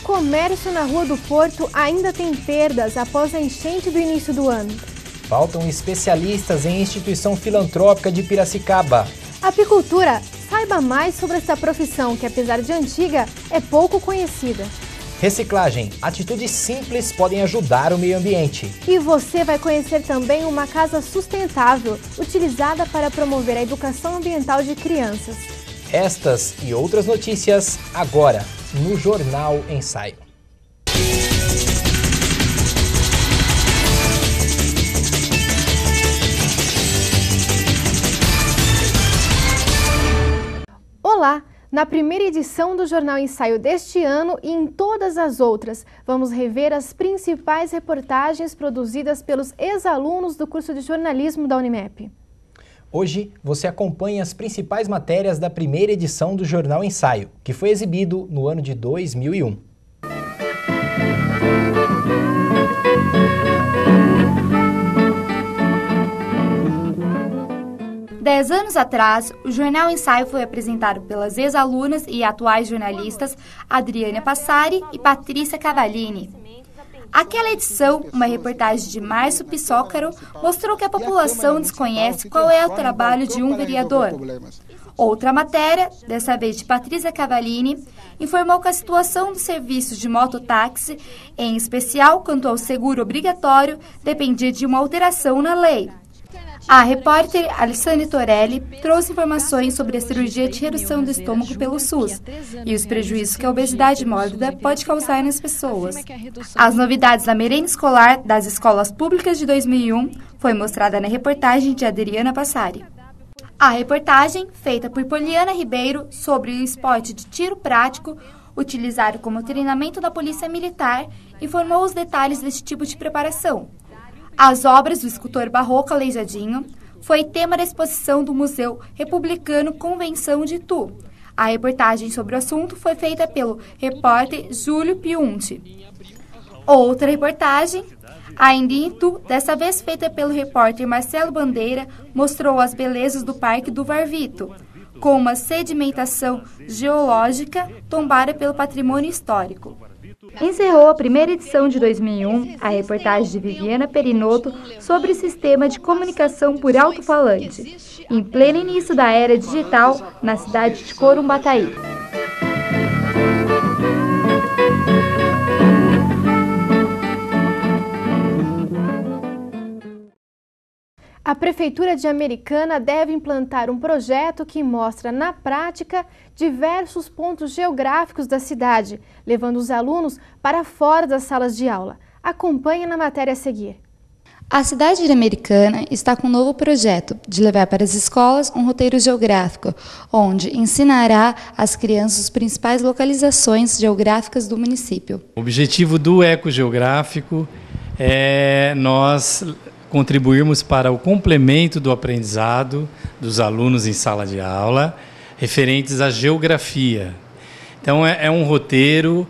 comércio na Rua do Porto ainda tem perdas após a enchente do início do ano. Faltam especialistas em instituição filantrópica de Piracicaba. Apicultura. Saiba mais sobre essa profissão que, apesar de antiga, é pouco conhecida. Reciclagem. Atitudes simples podem ajudar o meio ambiente. E você vai conhecer também uma casa sustentável, utilizada para promover a educação ambiental de crianças. Estas e outras notícias agora no Jornal Ensaio. Olá! Na primeira edição do Jornal Ensaio deste ano e em todas as outras, vamos rever as principais reportagens produzidas pelos ex-alunos do curso de jornalismo da Unimep. Hoje você acompanha as principais matérias da primeira edição do Jornal Ensaio, que foi exibido no ano de 2001. Dez anos atrás, o Jornal Ensaio foi apresentado pelas ex-alunas e atuais jornalistas Adriana Passari e Patrícia Cavallini. Aquela edição, uma reportagem de Márcio Pissócaro, mostrou que a população desconhece qual é o trabalho de um vereador. Outra matéria, dessa vez de Patrícia Cavallini, informou que a situação dos serviços de mototáxi, em especial quanto ao seguro obrigatório, dependia de uma alteração na lei. A repórter Alessandra Torelli trouxe informações sobre a cirurgia de redução do estômago pelo SUS e os prejuízos que a obesidade mórbida pode causar nas pessoas. As novidades da merenda escolar das escolas públicas de 2001 foi mostrada na reportagem de Adriana Passari. A reportagem, feita por Poliana Ribeiro sobre o esporte de tiro prático, utilizado como treinamento da Polícia Militar, informou os detalhes deste tipo de preparação. As obras do escultor barroco Aleijadinho foi tema da exposição do Museu Republicano Convenção de Itu. A reportagem sobre o assunto foi feita pelo repórter Júlio Piunti. Outra reportagem, ainda em Itu, dessa vez feita pelo repórter Marcelo Bandeira, mostrou as belezas do Parque do Varvito, com uma sedimentação geológica tombada pelo patrimônio histórico. Encerrou a primeira edição de 2001 a reportagem de Viviana Perinotto sobre o sistema de comunicação por alto-falante, em pleno início da era digital, na cidade de Corumbataí. A Prefeitura de Americana deve implantar um projeto que mostra, na prática, diversos pontos geográficos da cidade, levando os alunos para fora das salas de aula. Acompanhe na matéria a seguir. A cidade de Americana está com um novo projeto de levar para as escolas um roteiro geográfico, onde ensinará às crianças as principais localizações geográficas do município. O objetivo do ecogeográfico é nós contribuirmos para o complemento do aprendizado dos alunos em sala de aula, referentes à geografia. Então, é um roteiro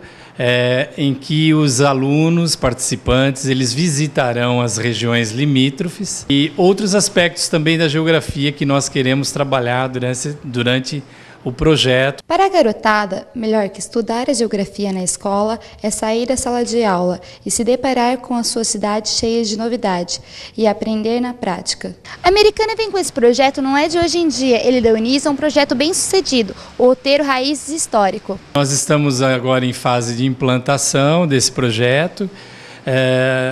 em que os alunos participantes eles visitarão as regiões limítrofes e outros aspectos também da geografia que nós queremos trabalhar durante o projeto. Para a garotada, melhor que estudar a geografia na escola é sair da sala de aula e se deparar com a sua cidade cheia de novidade e aprender na prática. A Americana vem com esse projeto, não é de hoje em dia, ele deu início a um projeto bem sucedido, o Roteiro Raízes Histórico. Nós estamos agora em fase de implantação desse projeto.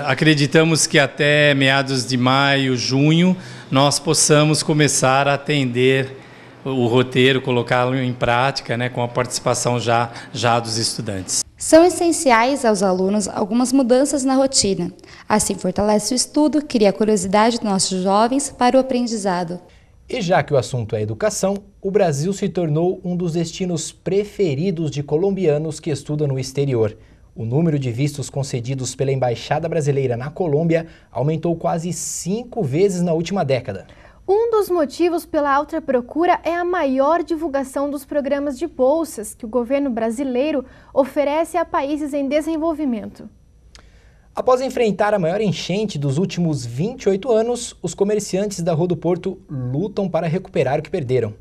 Acreditamos que até meados de maio, junho, nós possamos começar a atender o roteiro, colocá-lo em prática, com a participação já dos estudantes. São essenciais aos alunos algumas mudanças na rotina. Assim fortalece o estudo, cria a curiosidade dos nossos jovens para o aprendizado. E já que o assunto é educação, o Brasil se tornou um dos destinos preferidos de colombianos que estudam no exterior. O número de vistos concedidos pela Embaixada Brasileira na Colômbia aumentou quase 5 vezes na última década. Um dos motivos pela alta procura é a maior divulgação dos programas de bolsas que o governo brasileiro oferece a países em desenvolvimento. Após enfrentar a maior enchente dos últimos 28 anos, os comerciantes da Rua do Porto lutam para recuperar o que perderam.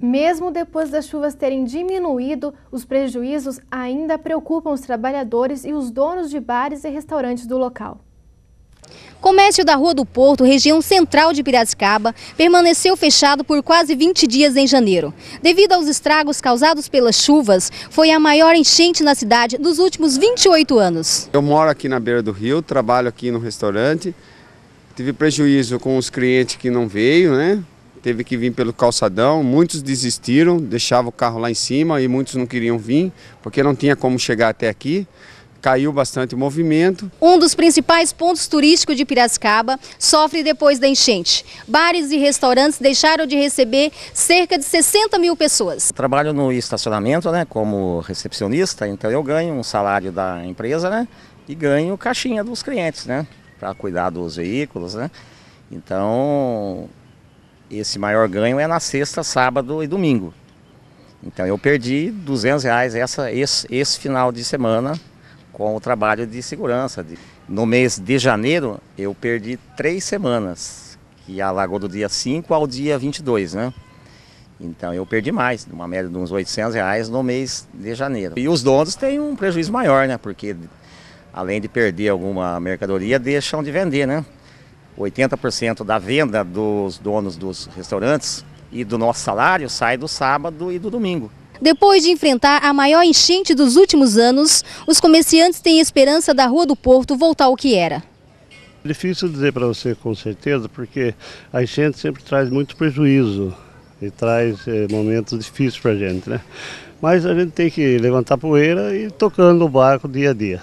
Mesmo depois das chuvas terem diminuído, os prejuízos ainda preocupam os trabalhadores e os donos de bares e restaurantes do local. Comércio da Rua do Porto, região central de Piracicaba, permaneceu fechado por quase 20 dias em janeiro. Devido aos estragos causados pelas chuvas, foi a maior enchente na cidade dos últimos 28 anos. Eu moro aqui na beira do rio, trabalho aqui no restaurante. Tive prejuízo com os clientes que não veio, né? Teve que vir pelo calçadão, muitos desistiram, deixavam o carro lá em cima e muitos não queriam vir, porque não tinha como chegar até aqui. Caiu bastante o movimento. Um dos principais pontos turísticos de Piracicaba sofre depois da enchente. Bares e restaurantes deixaram de receber cerca de 60 mil pessoas. Trabalho no estacionamento, né, como recepcionista, então eu ganho um salário da empresa, né, e ganho caixinha dos clientes, né, para cuidar dos veículos, né. Então, esse maior ganho é na sexta, sábado e domingo. Então eu perdi R$200 esse final de semana com o trabalho de segurança. No mês de janeiro eu perdi 3 semanas, que alagou do dia 5 ao dia 22, né? Então eu perdi mais, uma média de uns R$800 no mês de janeiro. E os donos têm um prejuízo maior, né? Porque além de perder alguma mercadoria, deixam de vender, né? 80% da venda dos donos dos restaurantes e do nosso salário sai do sábado e do domingo. Depois de enfrentar a maior enchente dos últimos anos, os comerciantes têm esperança da Rua do Porto voltar ao que era. Difícil dizer para você com certeza, porque a enchente sempre traz muito prejuízo e traz momentos difíceis para a gente, né? Mas a gente tem que levantar poeira e ir tocando o barco dia a dia.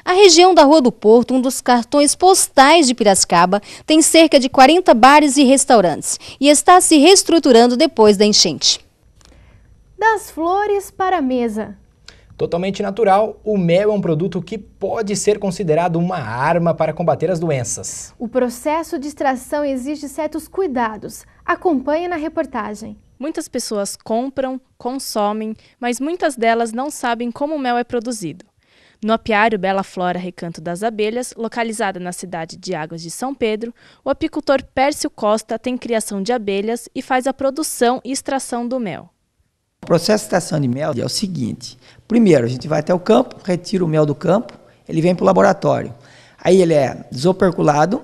A região da Rua do Porto, um dos cartões postais de Piracicaba, tem cerca de 40 bares e restaurantes e está se reestruturando depois da enchente. Das flores para a mesa. Totalmente natural, o mel é um produto que pode ser considerado uma arma para combater as doenças. O processo de extração exige certos cuidados. Acompanhe na reportagem. Muitas pessoas compram, consomem, mas muitas delas não sabem como o mel é produzido. No apiário Bela Flora Recanto das Abelhas, localizada na cidade de Águas de São Pedro, o apicultor Pércio Costa tem criação de abelhas e faz a produção e extração do mel. O processo de extração de mel é o seguinte: primeiro a gente vai até o campo, retira o mel do campo, ele vem para o laboratório. Aí ele é desoperculado,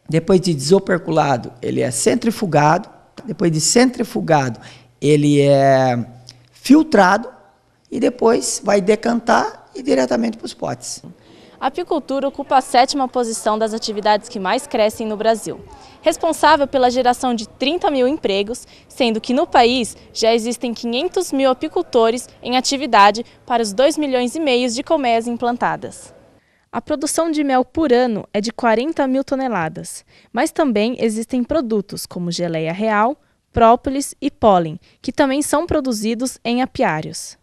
depois de desoperculado ele é centrifugado, depois de centrifugado ele é filtrado e depois vai decantar e diretamente para os potes. A apicultura ocupa a 7ª posição das atividades que mais crescem no Brasil, responsável pela geração de 30 mil empregos, sendo que no país já existem 500 mil apicultores em atividade para os 2,5 milhões de colmeias implantadas. A produção de mel por ano é de 40 mil toneladas, mas também existem produtos como geleia real, própolis e pólen, que também são produzidos em apiários.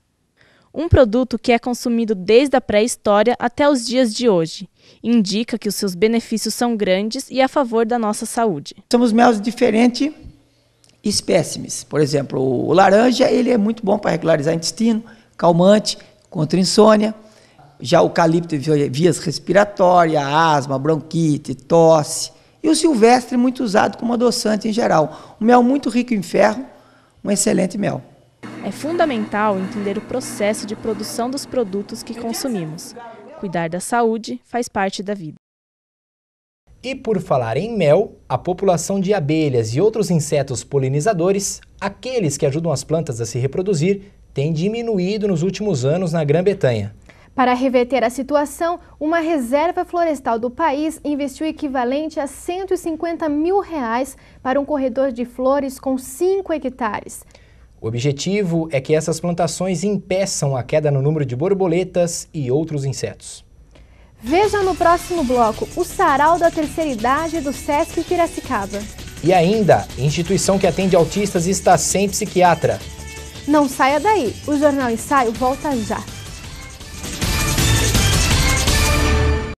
Um produto que é consumido desde a pré-história até os dias de hoje. Indica que os seus benefícios são grandes e a favor da nossa saúde. Somos mel de diferentes espécimes. Por exemplo, o laranja ele é muito bom para regularizar o intestino, calmante, contra insônia. Já o eucalipto vias respiratórias, asma, bronquite, tosse. E o silvestre muito usado como adoçante em geral. Um mel muito rico em ferro, um excelente mel. É fundamental entender o processo de produção dos produtos que consumimos. Cuidar da saúde faz parte da vida. E por falar em mel, a população de abelhas e outros insetos polinizadores, aqueles que ajudam as plantas a se reproduzir, tem diminuído nos últimos anos na Grã-Bretanha. Para reverter a situação, uma reserva florestal do país investiu o equivalente a R$150 mil para um corredor de flores com 5 hectares. O objetivo é que essas plantações impeçam a queda no número de borboletas e outros insetos. Veja no próximo bloco o Sarau da Terceira Idade do Sesc Piracicaba. E ainda, instituição que atende autistas está sem psiquiatra. Não saia daí, o Jornal Ensaio volta já.